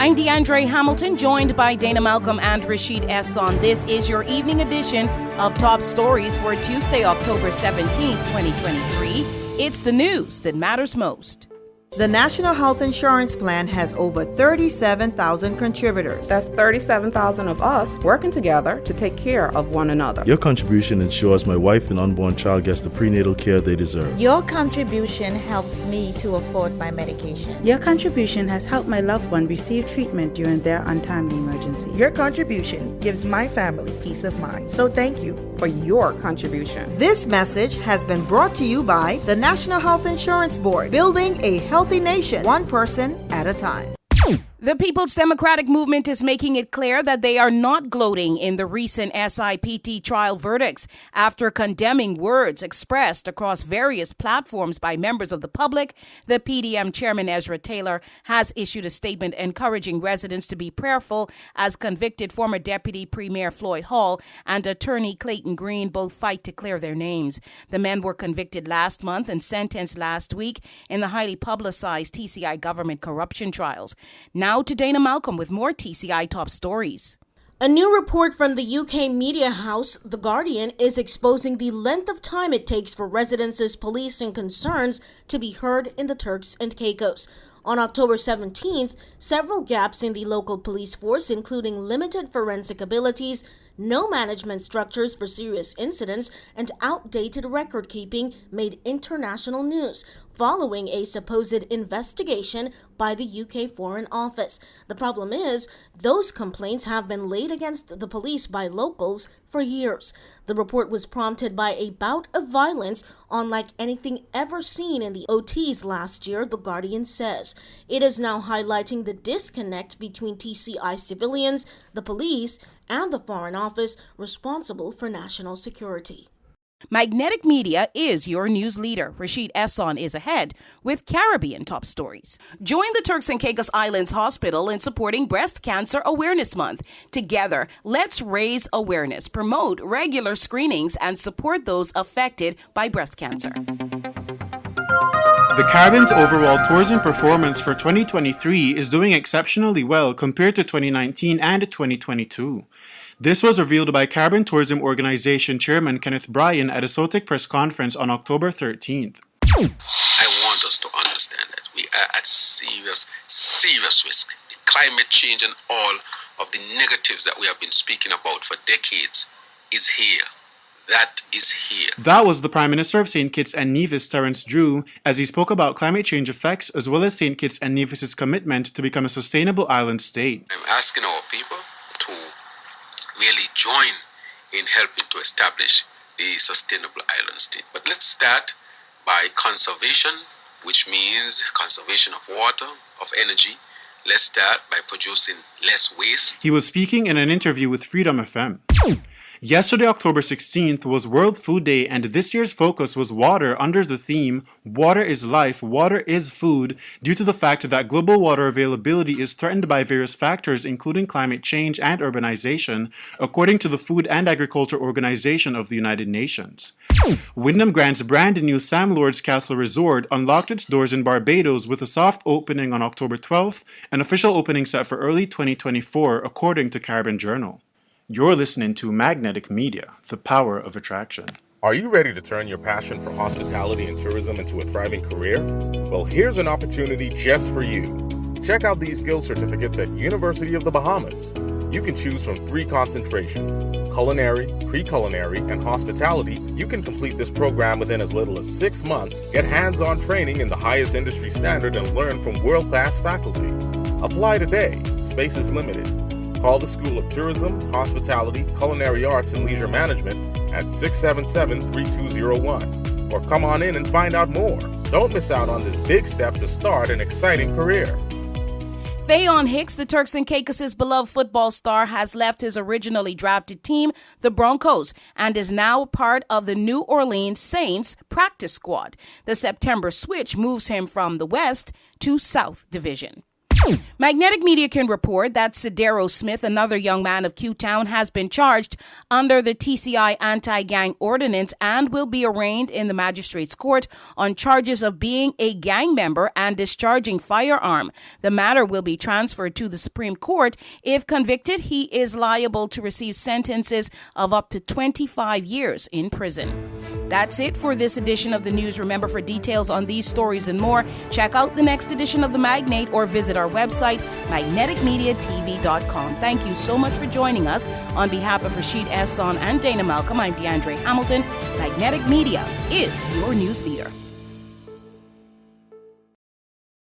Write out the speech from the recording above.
I'm DeAndre Hamilton, joined by Dana Malcolm and Rashid Esson. This is your evening edition of Top Stories for Tuesday, October 17th, 2023. It's the news that matters most. The National Health Insurance Plan has over 37,000 contributors. That's 37,000 of us working together to take care of one another. Your contribution ensures my wife and unborn child gets the prenatal care they deserve. Your contribution helps me to afford my medication. Your contribution has helped my loved one receive treatment during their untimely emergency. Your contribution gives my family peace of mind. So thank you for your contribution. This message has been brought to you by the National Health Insurance Board, building a healthy nation, one person at a time. The People's Democratic Movement is making it clear that they are not gloating in the recent SIPT trial verdicts after condemning words expressed across various platforms by members of the public. The PDM chairman, Ezra Taylor, has issued a statement encouraging residents to be prayerful as convicted former Deputy Premier Floyd Hall and attorney Clayton Green both fight to clear their names. The men were convicted last month and sentenced last week in the highly publicized TCI government corruption trials. Now to Dana Malcolm with more TCI top stories. A new report from the UK media house, The Guardian, is exposing the length of time it takes for residents' policing concerns to be heard in the Turks and Caicos. On October 17th, several gaps in the local police force, including limited forensic abilities, no management structures for serious incidents, and outdated record keeping made international news following a supposed investigation by the UK Foreign Office. The problem is, those complaints have been laid against the police by locals for years. The report was prompted by a bout of violence unlike anything ever seen in the OTs last year, The Guardian says. It is now highlighting the disconnect between TCI civilians, the police, and the Foreign Office responsible for national security. Magnetic Media is your news leader. Rashid Esson is ahead with Caribbean top stories. Join the Turks and Caicos Islands Hospital in supporting Breast Cancer Awareness Month. Together, let's raise awareness, promote regular screenings, and support those affected by breast cancer. The Caribbean's overall tourism performance for 2023 is doing exceptionally well compared to 2019 and 2022. This was revealed by Caribbean Tourism Organization Chairman Kenneth Bryan at a SOTIC press conference on October 13th. I want us to understand that we are at serious risk. The climate change and all of the negatives that we have been speaking about for decades is here. That is here. That was the Prime Minister of St. Kitts and Nevis, Terence Drew, as he spoke about climate change effects as well as St. Kitts and Nevis' commitment to become a sustainable island state. I'm asking our people to really join in helping to establish the sustainable island state. But let's start by conservation, which means conservation of water, of energy. Let's start by producing less waste. He was speaking in an interview with Freedom FM. Yesterday, October 16th, was World Food Day, and this year's focus was water under the theme, Water is Life, Water is Food, due to the fact that global water availability is threatened by various factors, including climate change and urbanization, according to the Food and Agriculture Organization of the United Nations. Wyndham Grand's brand new Sam Lord's Castle Resort unlocked its doors in Barbados with a soft opening on October 12th, an official opening set for early 2024, according to Caribbean Journal. You're listening to Magnetic Media, the power of attraction. Are you ready to turn your passion for hospitality and tourism into a thriving career? Well, here's an opportunity just for you. Check out these skill certificates at University of the Bahamas. You can choose from 3 concentrations: culinary, pre-culinary, and hospitality. You can complete this program within as little as 6 months, get hands-on training in the highest industry standard, and learn from world-class faculty. Apply today. Space is limited. Call the School of Tourism, Hospitality, Culinary Arts, and Leisure Management at 677-3201. Or come on in and find out more. Don't miss out on this big step to start an exciting career. Faion Hicks, the Turks and Caicos' beloved football star, has left his originally drafted team, the Broncos, and is now part of the New Orleans Saints practice squad. The September switch moves him from the West to South Division. Magnetic Media can report that Sidero Smith, another young man of Q-Town, has been charged under the TCI anti-gang ordinance and will be arraigned in the magistrate's court on charges of being a gang member and discharging firearm. The matter will be transferred to the Supreme Court. If convicted, he is liable to receive sentences of up to 25 years in prison. That's it for this edition of the news. Remember, for details on these stories and more, check out the next edition of The Magnate or visit our website, magneticmediatv.com. Thank you so much for joining us. On behalf of Rashid Ehsan and Dana Malcolm, I'm DeAndre Hamilton. Magnetic Media is your news leader.